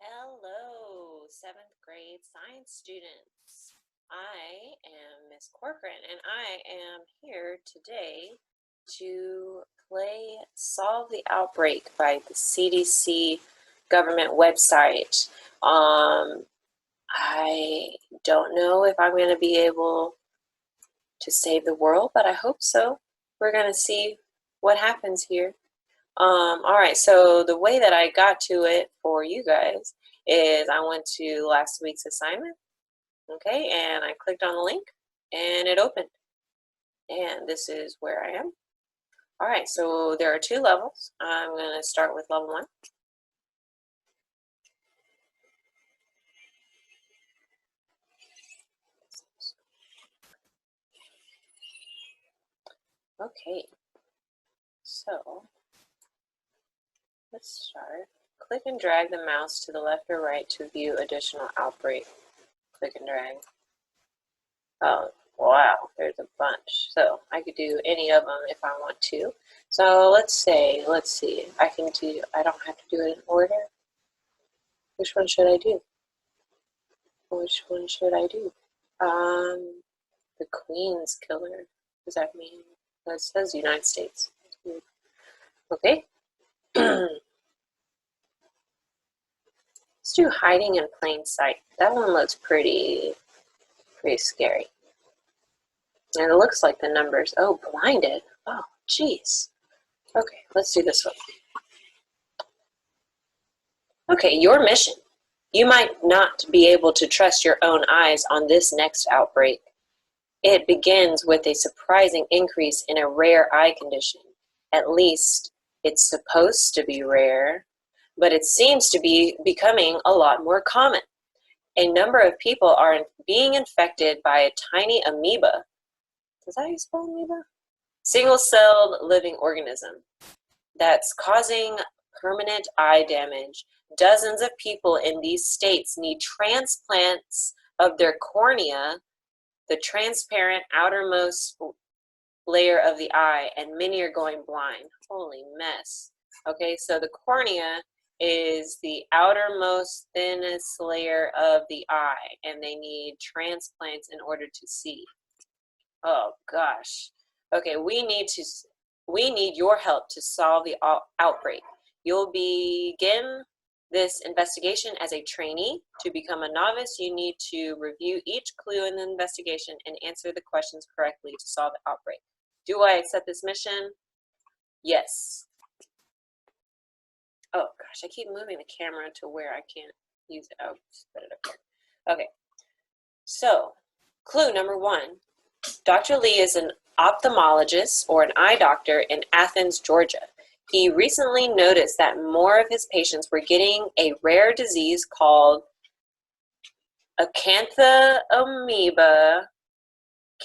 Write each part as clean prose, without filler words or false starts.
Hello, 7th grade science students. I am Miss Corkran, and I am here today to play Solve the Outbreak by the CDC government website. I don't know if I'm going to be able to save the world, but I hope so. We're going to see what happens here. All right, so the way that I got to it for you guys is I went to last week's assignment, okay, and I clicked on the link and it opened. And this is where I am. All right, so there are 2 levels. I'm going to start with level 1. Okay, so let's start. Click and drag the mouse to the left or right to view additional outbreak. Click and drag. Oh, wow, there's a bunch. So I could do any of them if I want to. So let's see, I don't have to do it in order. Which one should I do? Which one should I do? The Queen's Killer. Does that mean? That says United States. Okay. Let's do Hiding in Plain Sight. That one looks pretty scary. And it looks like the numbers. Oh, blinded. Oh, jeez. Okay, let's do this one. Okay, your mission. You might not be able to trust your own eyes on this next outbreak. It begins with a surprising increase in a rare eye condition. At least, it's supposed to be rare, but it seems to be becoming a lot more common. A number of people are being infected by a tiny amoeba. Is that how you spell amoeba? Single-celled living organism that's causing permanent eye damage. Dozens of people in these states need transplants of their cornea, the transparent outermost layer of the eye, and many are going blind. Holy mess. Okay, so the cornea is the outermost, thinnest layer of the eye, and they need transplants in order to see. Oh gosh. Okay, we need your help to solve the outbreak. You'll begin this investigation as a trainee. To become a novice, you need to review each clue in the investigation and answer the questions correctly to solve the outbreak. Do I accept this mission? Yes. Oh gosh, I keep moving the camera to where I can't use it. Oh, just put it up here. Okay, so clue number 1. Dr. Lee is an ophthalmologist or an eye doctor in Athens, Georgia. He recently noticed that more of his patients were getting a rare disease called acanthamoeba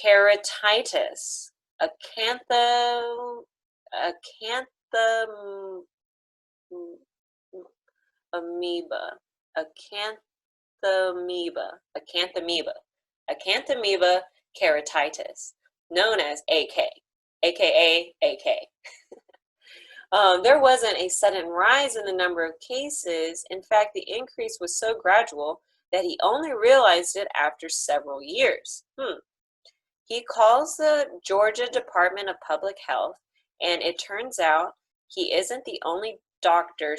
keratitis. Acanthamoeba. Acanthamoeba keratitis, known as AK, aka AK. There wasn't a sudden rise in the number of cases. In fact, the increase was so gradual that he only realized it after several years. He calls the Georgia Department of Public Health, and it turns out he isn't the only doctor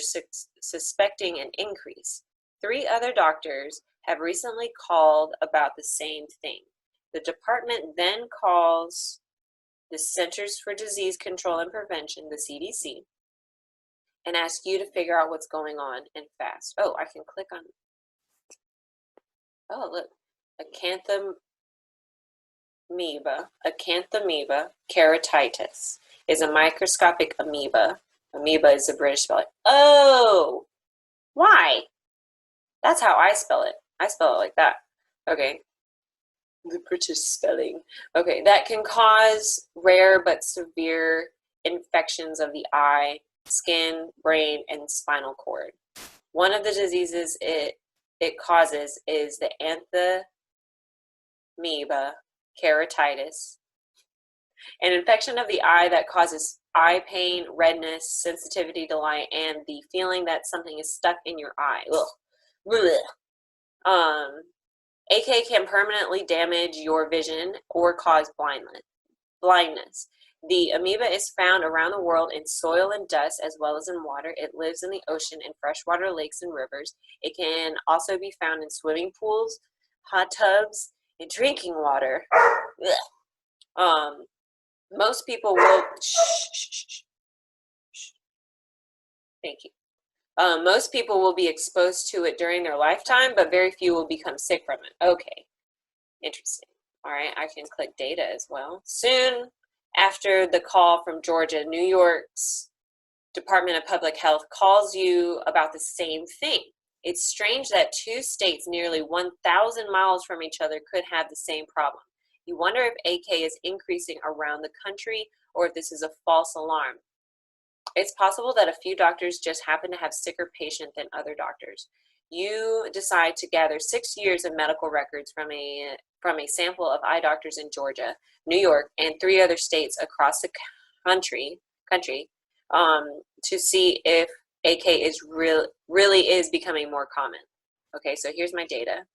suspecting an increase. 3 other doctors have recently called about the same thing. The department then calls the Centers for Disease Control and Prevention, the CDC, and asks you to figure out what's going on and fast. Oh, I can click on. Oh, look, acanthamoeba keratitis is a microscopic amoeba. Amoeba is the British spelling. Oh, why? That's how I spell it. I spell it like that. Okay. The British spelling. Okay, that can cause rare but severe infections of the eye, skin, brain, and spinal cord. One of the diseases it causes is the amoeba keratitis, an infection of the eye that causes eye pain, redness, sensitivity to light, and the feeling that something is stuck in your eye. Ugh. Blech. AK can permanently damage your vision or cause blindness. The amoeba is found around the world in soil and dust as well as in water. It lives in the ocean in freshwater lakes and rivers. It can also be found in swimming pools, hot tubs, and drinking water. Most people will. Thank you. Most people will be exposed to it during their lifetime, but very few will become sick from it. Okay, interesting. All right, I can click data as well. Soon after the call from Georgia, New York's Department of Public Health calls you about the same thing. It's strange that two states nearly 1,000 miles from each other could have the same problem. You wonder if AK is increasing around the country or if this is a false alarm. It's possible that a few doctors just happen to have sicker patients than other doctors. You decide to gather 6 years of medical records from a sample of eye doctors in Georgia, New York, and 3 other states across the country to see if AK is really is becoming more common. Okay, so here's my data.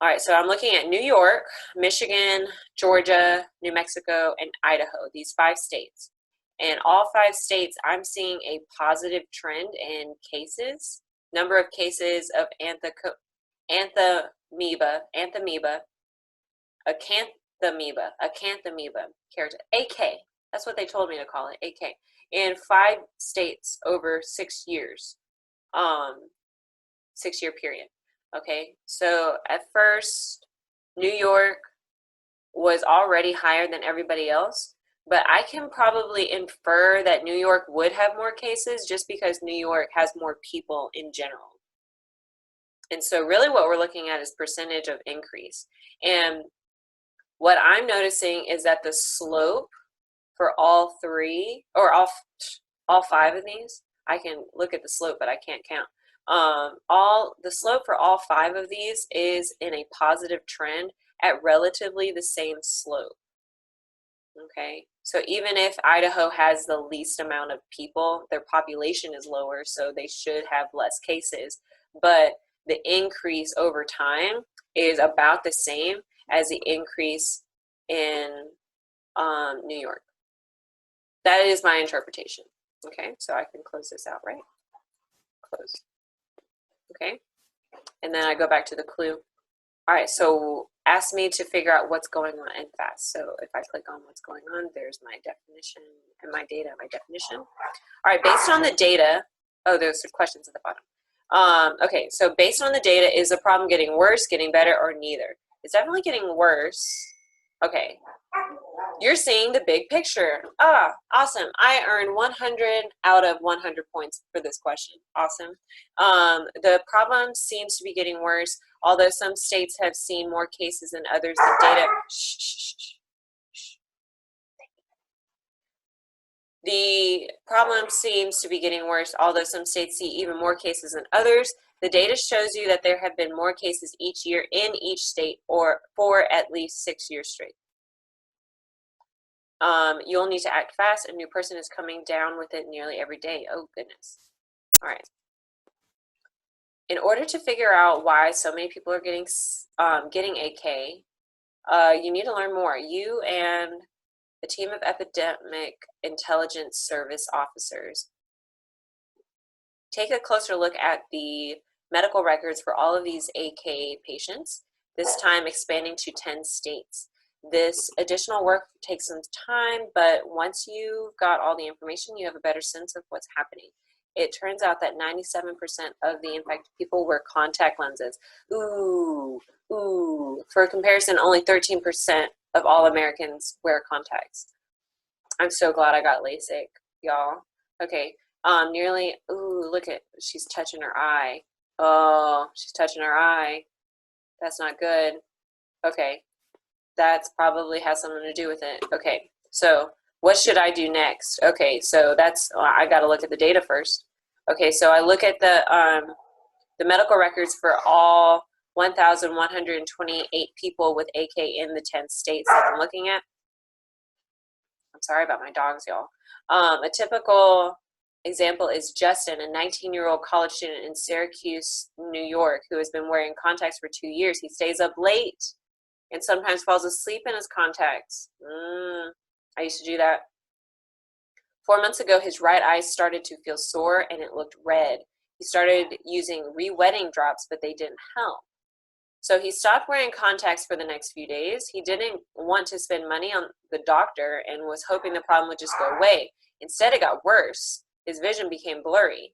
All right, so I'm looking at New York, Michigan, Georgia, New Mexico, and Idaho, these 5 states. And all 5 states, I'm seeing a positive trend in cases, number of cases of acanthamoeba, AK, that's what they told me to call it, AK, in 5 states over 6 years, 6-year period. Okay, so at first, New York was already higher than everybody else, but I can probably infer that New York would have more cases just because New York has more people in general. And so really what we're looking at is percentage of increase. And what I'm noticing is that the slope for all 3, or all 5 of these, I can look at the slope, but I can't count. The slope for all 5 of these is in a positive trend at relatively the same slope. Okay, so even if Idaho has the least amount of people, their population is lower, so they should have less cases, but the increase over time is about the same as the increase in New York. That is my interpretation. Okay, so I can close this out, right? Close. Okay, and then I go back to the clue. All right, so ask me to figure out what's going on in FAST. So if I click on what's going on, there's my definition and my data, my definition. All right, based on the data, oh, there's some questions at the bottom. Okay, so based on the data, is the problem getting worse, getting better, or neither? It's definitely getting worse. Okay, you're seeing the big picture. Ah, awesome. I earned 100 out of 100 points for this question. Awesome. The problem seems to be getting worse. Although some states have seen more cases than others, the data. The problem seems to be getting worse. Although some states see even more cases than others, the data shows you that there have been more cases each year in each state, or for at least 6 years straight. You'll need to act fast. A new person is coming down with it nearly every day. Oh goodness. All right. In order to figure out why so many people are getting AK, you need to learn more. You and a team of epidemic intelligence service officers take a closer look at the medical records for all of these AK patients, this time expanding to 10 states. This additional work takes some time, but once you've got all the information, you have a better sense of what's happening. It turns out that 97% of the infected people wear contact lenses. Ooh. For comparison, only 13% of all Americans wear contacts. I'm so glad I got LASIK, y'all. Okay, look at, she's touching her eye. Oh, she's touching her eye. That's not good. Okay, that's probably has something to do with it. Okay, so what should I do next? Okay, so I got to look at the data first. Okay, so I look at the medical records for all 1,128 people with AK in the 10 states that I'm looking at. I'm sorry about my dogs, y'all. A typical example is Justin, a 19-year-old college student in Syracuse, New York, who has been wearing contacts for 2 years. He stays up late and sometimes falls asleep in his contacts. I used to do that. 4 months ago, his right eye started to feel sore and it looked red. He started using re-wetting drops, but they didn't help. So he stopped wearing contacts for the next few days. He didn't want to spend money on the doctor and was hoping the problem would just go away. Instead, it got worse. His vision became blurry.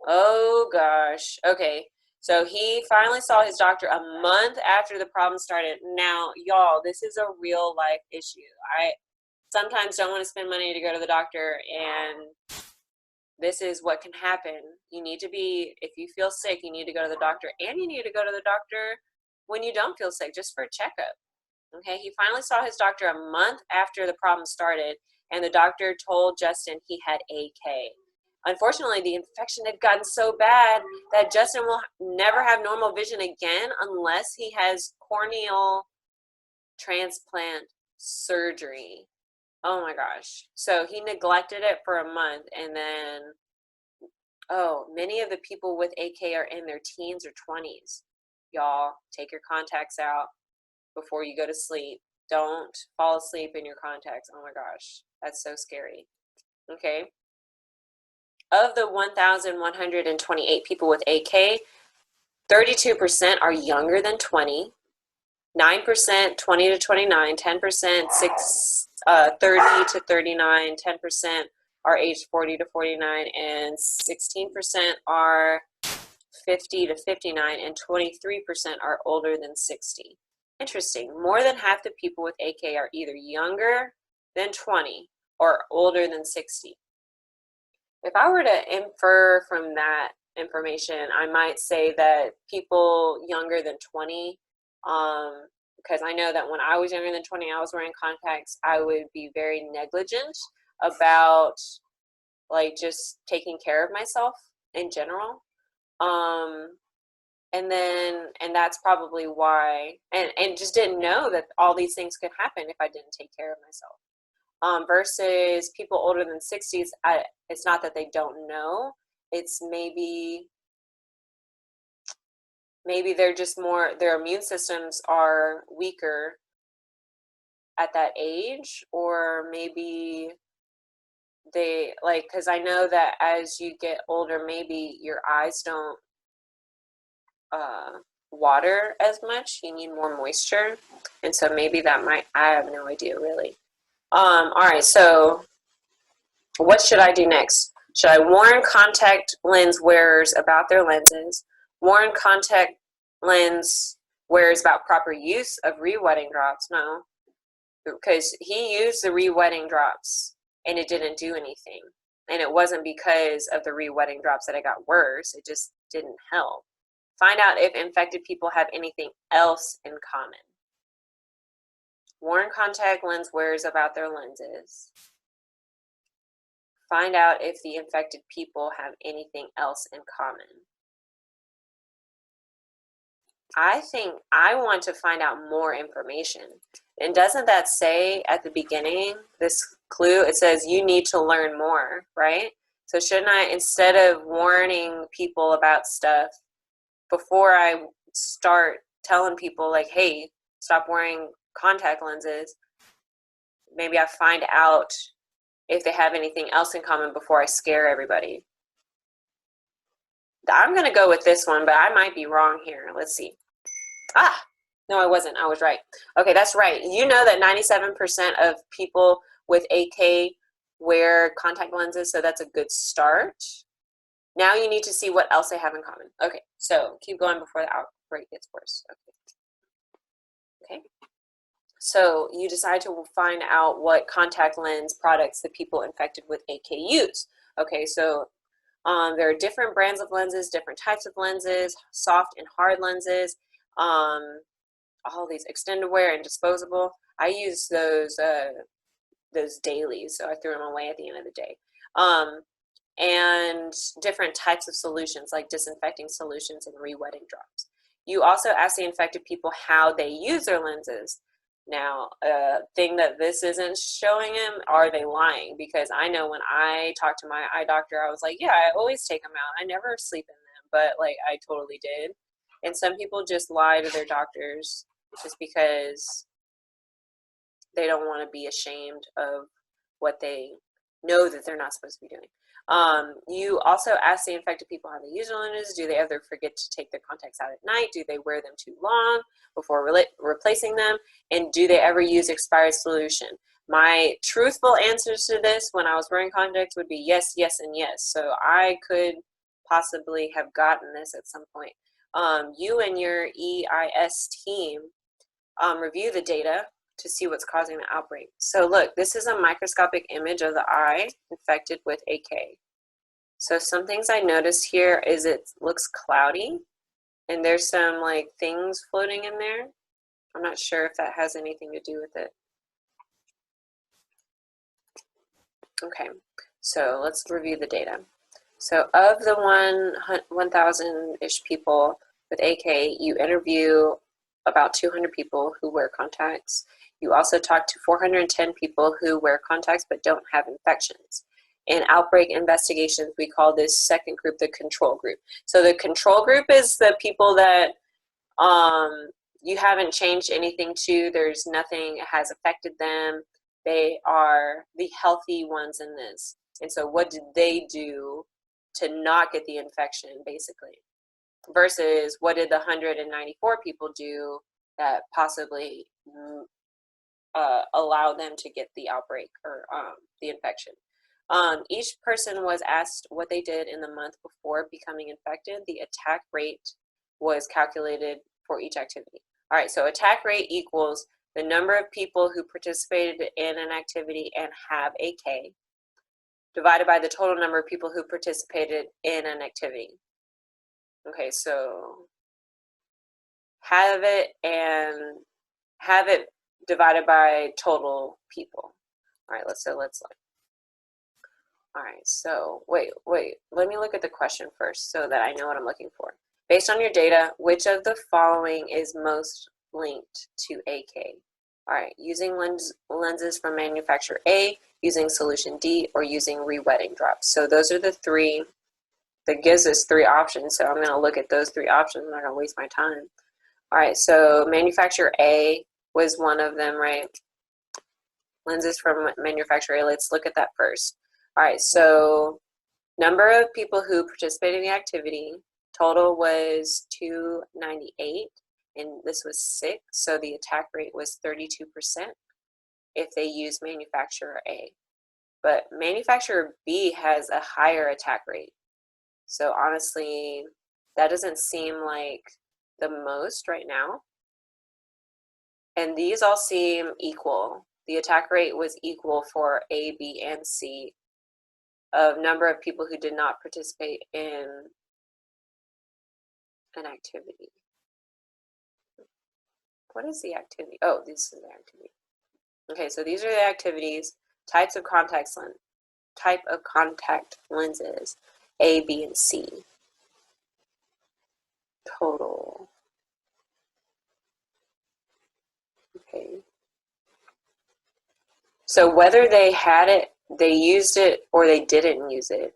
Oh gosh. Okay. So he finally saw his doctor a month after the problem started. Now, y'all, this is a real life issue. I sometimes don't want to spend money to go to the doctor, and this is what can happen. You need to be, if you feel sick, you need to go to the doctor, and you need to go to the doctor when you don't feel sick, just for a checkup. Okay, he finally saw his doctor a month after the problem started, and the doctor told Justin he had AK. Unfortunately, the infection had gotten so bad that Justin will never have normal vision again unless he has corneal transplant surgery. Oh my gosh. So he neglected it for a month, and then, many of the people with AK are in their teens or 20s. Y'all, take your contacts out before you go to sleep. Don't fall asleep in your contacts. Oh my gosh, that's so scary. Okay. Of the 1,128 people with AK, 32% are younger than 20, 9% 20 to 29, 10% 30 to 39, 10% are aged 40 to 49, and 16% are 50 to 59, and 23% are older than 60. Interesting. More than half the people with AK are either younger than 20 or older than 60. If I were to infer from that information, I might say that people younger than 20, because I know that when I was younger than 20, I was wearing contacts, I would be very negligent about like just taking care of myself in general. And that's probably why, and just didn't know that all these things could happen if I didn't take care of myself. Versus people older than 60s, it's not that they don't know, it's maybe they're just more, their immune systems are weaker at that age, or maybe they, like, because I know that as you get older, maybe your eyes don't water as much, you need more moisture, and so maybe that might, I have no idea really. All right, so what should I do next? Should I warn contact lens wearers about their lenses? Warn contact lens wearers about proper use of re-wetting drops? No, because he used the re-wetting drops and it didn't do anything. And it wasn't because of the re-wetting drops that it got worse. It just didn't help. Find out if infected people have anything else in common. Warn contact lens wearers about their lenses. Find out if the infected people have anything else in common. I think I want to find out more information. And doesn't that say at the beginning, this clue, it says you need to learn more, right? So shouldn't I, instead of warning people about stuff, before I start telling people like, hey, stop wearing contact lenses, maybe I find out if they have anything else in common before I scare everybody. I'm going to go with this one, but I might be wrong here. Let's see. No, I wasn't. I was right. Okay, that's right. You know that 97% of people with AK wear contact lenses, so that's a good start. Now you need to see what else they have in common. Okay, so keep going before the outbreak gets worse. Okay. So you decide to find out what contact lens products the people infected with AK use. Okay, so there are different brands of lenses, different types of lenses, soft and hard lenses, all these extended wear and disposable. I use those daily, so I threw them away at the end of the day. And different types of solutions like disinfecting solutions and re-wetting drops. You also ask the infected people how they use their lenses. Now, a thing that this isn't showing him, are they lying? Because I know when I talked to my eye doctor, I was like, yeah, I always take them out. I never sleep in them, but like I totally did. And some people just lie to their doctors just because they don't want to be ashamed of what they know that they're not supposed to be doing. You also ask the infected people how they use their lenses. Do they ever forget to take their contacts out at night? Do they wear them too long before replacing them? And do they ever use expired solution? My truthful answers to this when I was wearing contacts would be yes, yes, and yes. So I could possibly have gotten this at some point. You and your EIS team review the data to see what's causing the outbreak. So look, this is a microscopic image of the eye infected with AK. So some things I noticed here is it looks cloudy and there's some like things floating in there. I'm not sure if that has anything to do with it. Okay, so let's review the data. So of the 1,000-ish people with AK, you interview about 200 people who wear contacts. You also talk to 410 people who wear contacts but don't have infections. In outbreak investigations, we call this second group the control group. So the control group is the people that you haven't changed anything to. There's nothing has affected them. They are the healthy ones in this. And so what did they do to not get the infection, basically? Versus what did the 194 people do that possibly allow them to get the outbreak or the infection? Each person was asked what they did in the month before becoming infected. The attack rate was calculated for each activity. All right, so attack rate equals the number of people who participated in an activity and have AK divided by the total number of people who participated in an activity. Okay, so have it divided by total people. All right, let's look. All right, so wait, let me look at the question first so that I know what I'm looking for. Based on your data, which of the following is most linked to AK? All right, using lenses from manufacturer A, using solution D, or using re-wetting drops. So those are the three that gives us three options. So I'm going to look at those three options. I'm not going to waste my time. All right, so manufacturer A was one of them, right? Lenses from manufacturer A. Let's look at that first. All right, so number of people who participated in the activity, total was 298, and this was 6, so the attack rate was 32% if they use manufacturer A. But manufacturer B has a higher attack rate. So honestly, that doesn't seem like the most right now. And these all seem equal. The attack rate was equal for A, B, and C of number of people who did not participate in an activity. What is the activity? Oh, this is the activity. Okay, so these are the activities, type of contact lenses, A, B, and C. Total. Okay. So whether they had it, they used it, or they didn't use it,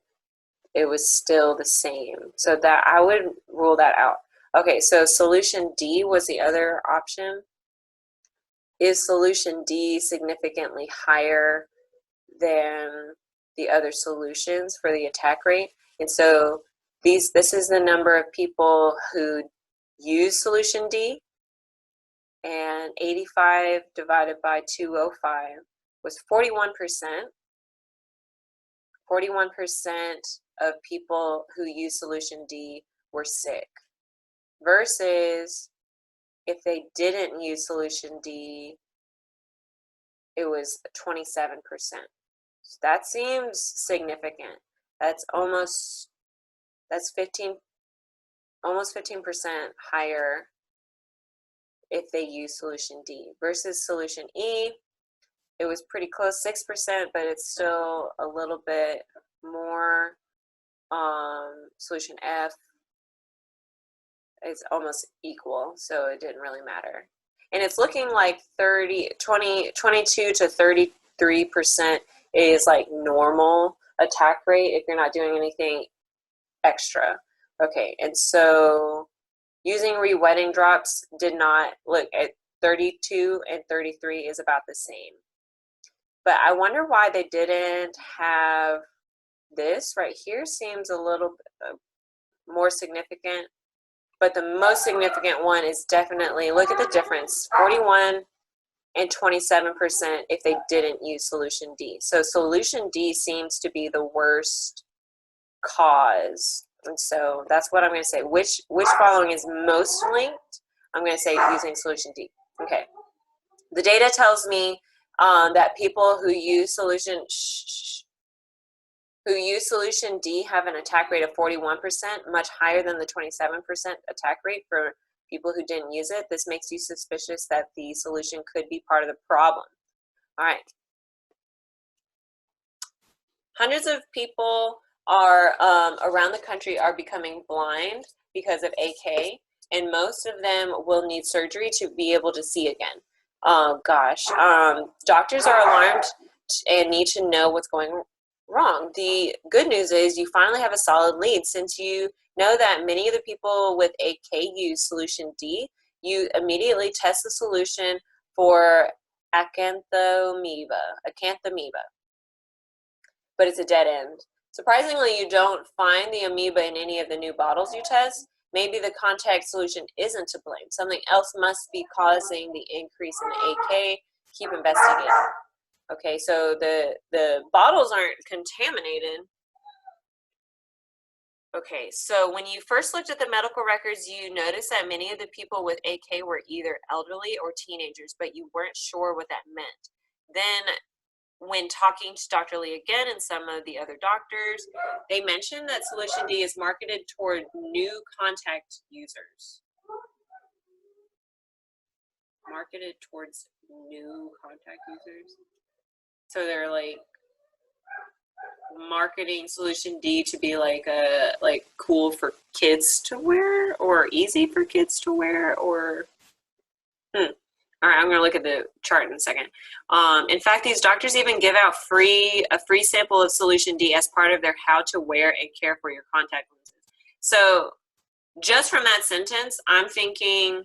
it was still the same. So that I would rule that out. Okay, so solution D was the other option. Is solution D significantly higher than the other solutions for the attack rate? And so this is the number of people who use solution D, and 85 divided by 205 was 41%. 41% of people who use solution D were sick, versus if they didn't use solution D, it was 27%. So that seems significant. That's almost 15% higher if they use solution D, versus solution E. It was pretty close, 6%, but it's still a little bit more. Solution F is almost equal, so it didn't really matter. and it's looking like 22 to 33% is like normal attack rate if you're not doing anything extra. Okay, and so using rewetting drops did not look at 32 and 33 is about the same. But I wonder why they didn't have this right here. Seems a little bit more significant. But the most significant one is definitely, look at the difference, 41 and 27% if they didn't use solution D. So solution D seems to be the worst cause. And so that's what I'm going to say. Which following is most linked? I'm going to say using solution D. Okay. The data tells me that people who use solution D have an attack rate of 41%, much higher than the 27% attack rate for people who didn't use it. This makes you suspicious that the solution could be part of the problem. All right. Hundreds of people are around the country are becoming blind because of AK, and most of them will need surgery to be able to see again. Oh gosh. Doctors are alarmed and need to know what's going wrong. The good news is you finally have a solid lead. Since you know that many of the people with AK use solution D, you immediately test the solution for acanthamoeba, but it's a dead end. Surprisingly, you don't find the amoeba in any of the new bottles you test. Maybe the contact solution isn't to blame. Something else must be causing the increase in the AK. Keep investigating. Okay, so the bottles aren't contaminated. Okay, so when you first looked at the medical records, you noticed that many of the people with AK were either elderly or teenagers, but you weren't sure what that meant. Then when talking to Dr. Lee again and some of the other doctors, they mentioned that solution D is marketed toward new contact users. Marketed towards new contact users? So they're like marketing solution D to be like cool for kids to wear or easy for kids to wear or All right, I'm going to look at the chart in a second. In fact, these doctors even give out a free sample of solution D as part of their how to wear and care for your contact lenses. So just from that sentence, I'm thinking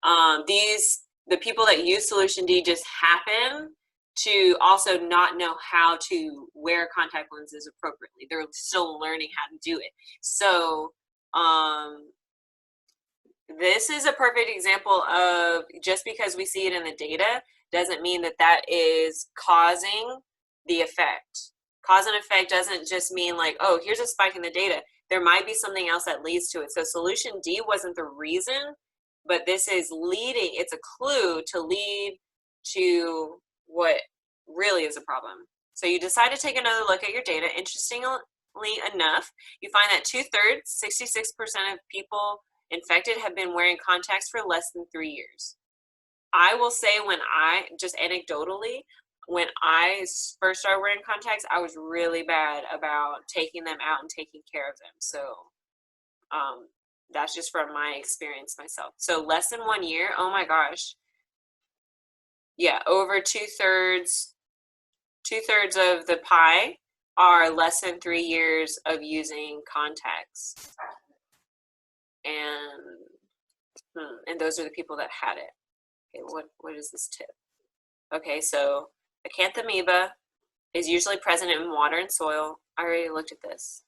the people that use solution D just happen to also not know how to wear contact lenses appropriately. They're still learning how to do it. So this is a perfect example of just because we see it in the data doesn't mean that that is causing the effect. Cause and effect doesn't just mean like, oh, here's a spike in the data. There might be something else that leads to it. So solution D wasn't the reason, but this is leading, it's a clue to lead to what really is a problem. So you decide to take another look at your data. Interestingly enough, you find that 2/3, 66% of people infected have been wearing contacts for less than 3 years. I will say just anecdotally, when I first started wearing contacts, I was really bad about taking them out and taking care of them. So that's just from my experience myself. So less than 1 year, oh my gosh. Yeah, over 2/3 of the pie are less than 3 years of using contacts. And those are the people that had it. Okay, what is this tip? Okay, so acanthamoeba is usually present in water and soil. I already looked at this.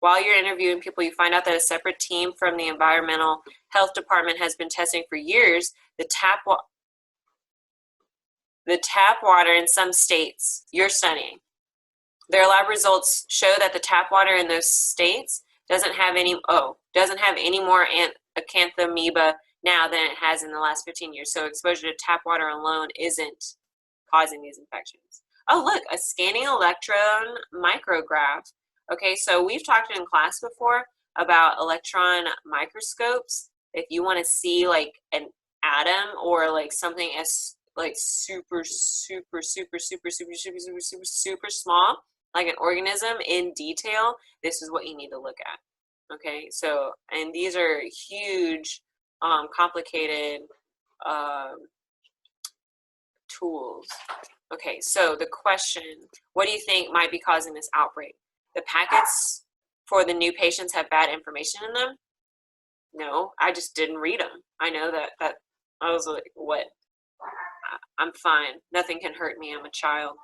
While you're interviewing people, you find out that a separate team from the environmental health department has been testing for years the tap water in some states you're studying. Their lab results show that the tap water in those states doesn't have any more acanthamoeba now than it has in the last 15 years. So exposure to tap water alone isn't causing these infections. Oh, look, a scanning electron micrograph. Okay, so we've talked in class before about electron microscopes. If you want to see like an atom or like something as like super small, like an organism in detail, this is what you need to look at. Okay, so, and these are huge, complicated tools. Okay, so the question, what do you think might be causing this outbreak? The packets for the new patients have bad information in them? No, I just didn't read them. I know that I was like, what? I'm fine. Nothing can hurt me. I'm a child.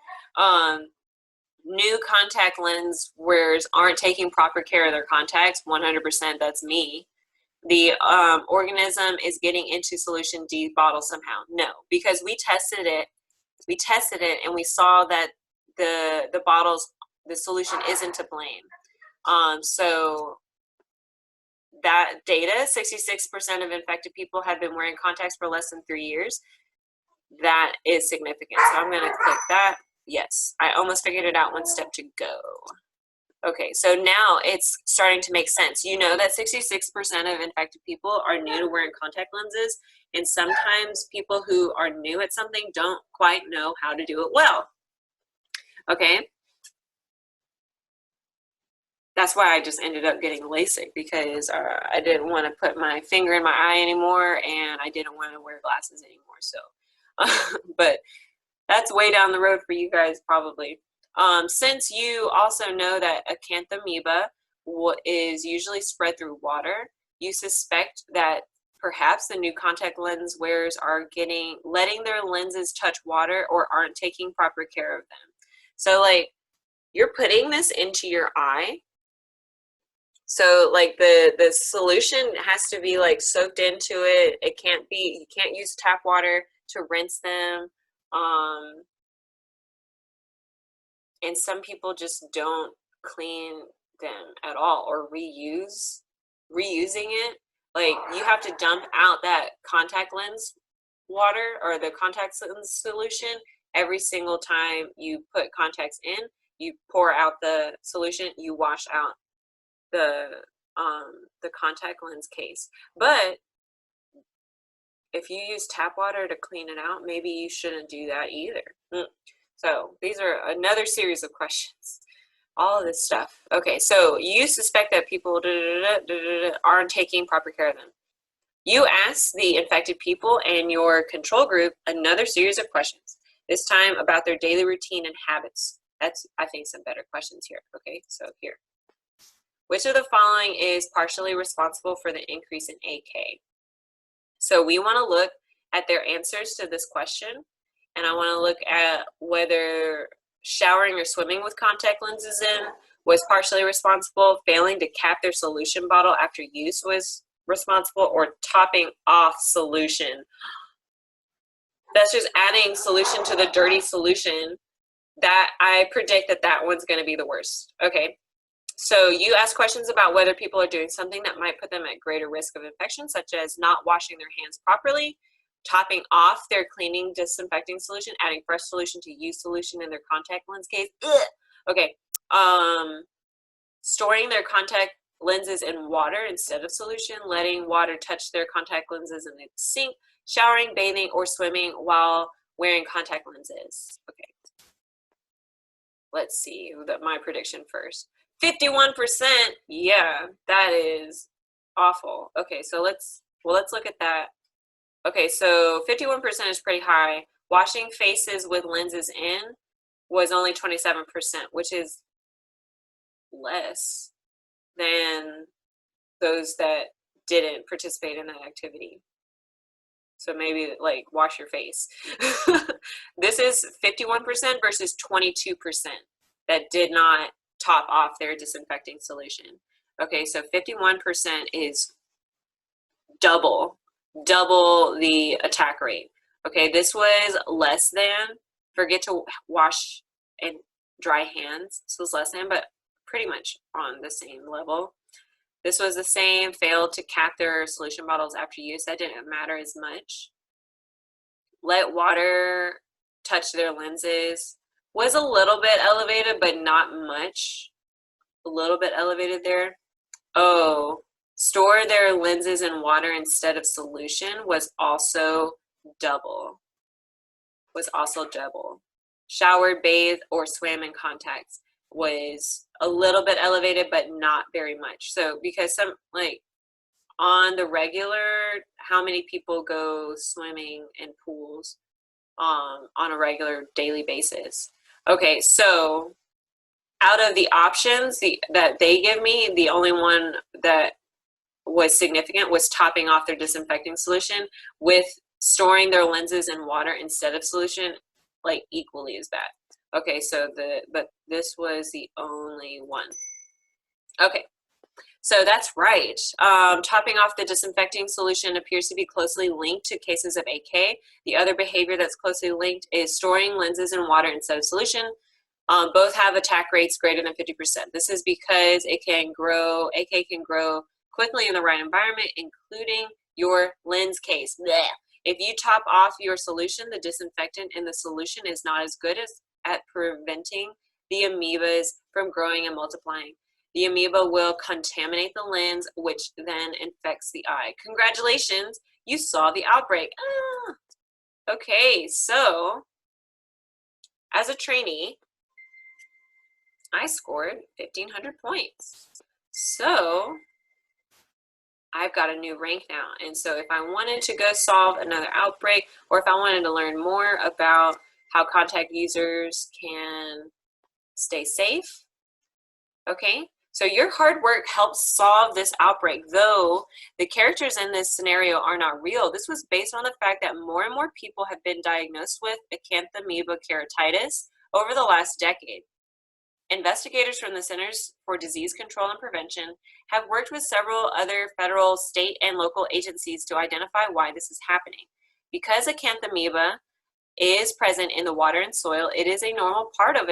New contact lens wearers aren't taking proper care of their contacts. 100%, that's me. The organism is getting into solution D bottle somehow. No, because we tested it and we saw that the bottles, the solution isn't to blame. So that data, 66% of infected people have been wearing contacts for less than 3 years. That is significant. So I'm going to click that. Yes, I almost figured it out. 1 step to go. Okay, so now it's starting to make sense. You know that 66% of infected people are new to wearing contact lenses, and sometimes people who are new at something don't quite know how to do it well. Okay? That's why I just ended up getting LASIK, because I didn't want to put my finger in my eye anymore, and I didn't want to wear glasses anymore. So, but that's way down the road for you guys probably. Since you also know that acanthamoeba is usually spread through water, you suspect that perhaps the new contact lens wearers are letting their lenses touch water or aren't taking proper care of them. So like, you're putting this into your eye. So like the solution has to be like soaked into it. It can't be, you can't use tap water to rinse them. And some people just don't clean them at all or reusing it. Like, you have to dump out that contact lens water or the contact lens solution every single time you put contacts in. You pour out the solution, you wash out the contact lens case. But if you use tap water to clean it out, maybe you shouldn't do that either. So these are another series of questions. All of this stuff. Okay, so you suspect that people aren't taking proper care of them. You ask the infected people and your control group another series of questions, this time about their daily routine and habits. That's, I think, some better questions here. Okay, so here. Which of the following is partially responsible for the increase in AK? So we want to look at their answers to this question, and I want to look at whether showering or swimming with contact lenses in was partially responsible, failing to cap their solution bottle after use was responsible, or topping off solution. That's just adding solution to the dirty solution. That I predict that one's going to be the worst. Okay. So you ask questions about whether people are doing something that might put them at greater risk of infection, such as not washing their hands properly, topping off their cleaning disinfecting solution, adding fresh solution to used solution in their contact lens case. Ugh. Okay. Storing their contact lenses in water instead of solution, letting water touch their contact lenses in the sink, showering, bathing, or swimming while wearing contact lenses. Okay. Let's see my prediction first. 51%. Yeah, that is awful. Okay, so let's look at that. Okay, so 51% is pretty high. Washing faces with lenses in was only 27%, which is less than those that didn't participate in that activity. So maybe like wash your face. This is 51% versus 22% that did not top off their disinfecting solution. Okay, so 51% is double the attack rate. Okay, this was less than, forget to wash and dry hands. This was less than, but pretty much on the same level. This was the same, failed to cap their solution bottles after use. That didn't matter as much. Let water touch their lenses. Was a little bit elevated, but not much. A little bit elevated there. Oh, store their lenses in water instead of solution was also double. Showered, bathed, or swam in contacts was a little bit elevated, but not very much. So because some, like, on the regular, how many people go swimming in pools on a regular daily basis? Okay, so out of the options that they give me, the only one that was significant was topping off their disinfecting solution with storing their lenses in water instead of solution, like equally as bad. Okay, so but this was the only one. Okay, so that's right. Topping off the disinfecting solution appears to be closely linked to cases of AK. The other behavior that's closely linked is storing lenses in water instead of solution. Both have attack rates greater than 50%. This is because AK can grow quickly in the right environment, including your lens case. Blech. If you top off your solution, the disinfectant in the solution is not as good at preventing the amoebas from growing and multiplying. The amoeba will contaminate the lens, which then infects the eye. Congratulations, you saw the outbreak. Ah. Okay, so as a trainee, I scored 1,500 points. So I've got a new rank now. And so if I wanted to go solve another outbreak, or if I wanted to learn more about how contact users can stay safe, okay? So your hard work helps solve this outbreak, though the characters in this scenario are not real. This was based on the fact that more and more people have been diagnosed with acanthamoeba keratitis over the last decade. Investigators from the Centers for Disease Control and Prevention have worked with several other federal, state, and local agencies to identify why this is happening. Because acanthamoeba is present in the water and soil, it is a normal part of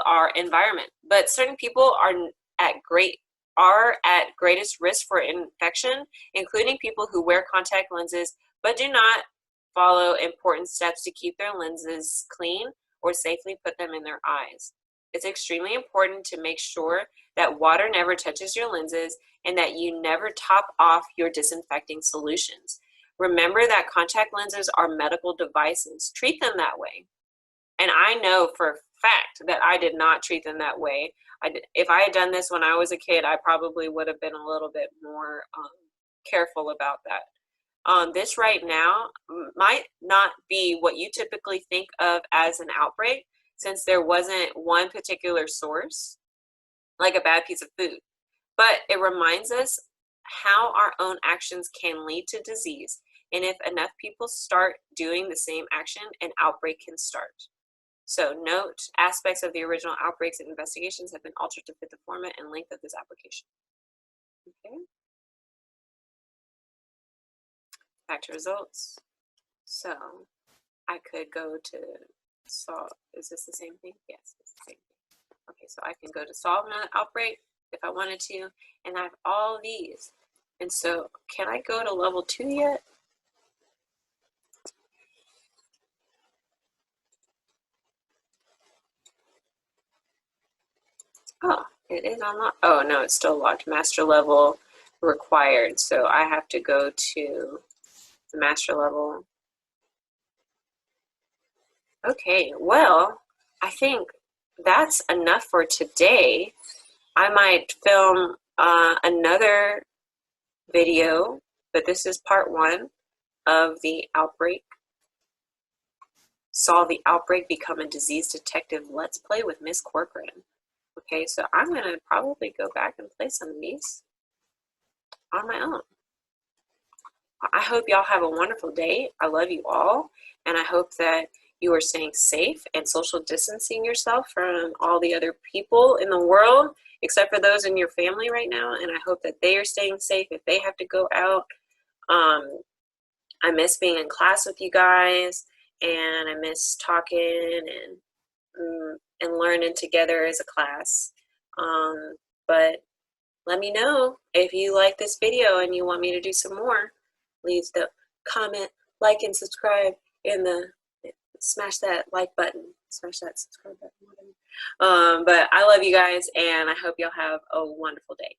our environment. But certain people are at greatest risk for infection, including people who wear contact lenses but do not follow important steps to keep their lenses clean or safely put them in their eyes. It's extremely important to make sure that water never touches your lenses and that you never top off your disinfecting solutions. Remember that contact lenses are medical devices. Treat them that way. And I know for a fact that I did not treat them that way. If I had done this when I was a kid, I probably would have been a little bit more careful about that. This right now might not be what you typically think of as an outbreak, since there wasn't one particular source, like a bad piece of food. But it reminds us how our own actions can lead to disease. And if enough people start doing the same action, an outbreak can start. So note, aspects of the original outbreaks and investigations have been altered to fit the format and length of this application. Okay. Back to results. So I could go to solve. Is this the same thing? Yes, it's the same thing. Okay, so I can go to solve an outbreak if I wanted to, and I have all these. And so can I go to level 2 yet? Oh, it is unlocked. Oh no, it's still locked. Master level required. So I have to go to the master level. Okay, well, I think that's enough for today. I might film another video, but this is part 1 of the outbreak. Solve the outbreak, become a disease detective. Let's play with Miss Corkran. Okay, so I'm going to probably go back and play some of these on my own. I hope y'all have a wonderful day. I love you all, and I hope that you are staying safe and social distancing yourself from all the other people in the world, except for those in your family right now, and I hope that they are staying safe if they have to go out. I miss being in class with you guys, and I miss talking and learning together as a class. But let me know if you like this video and you want me to do some more. Leave the comment, like, and subscribe in the smash that like button, smash that subscribe button, whatever. But I love you guys, and I hope y'all have a wonderful day.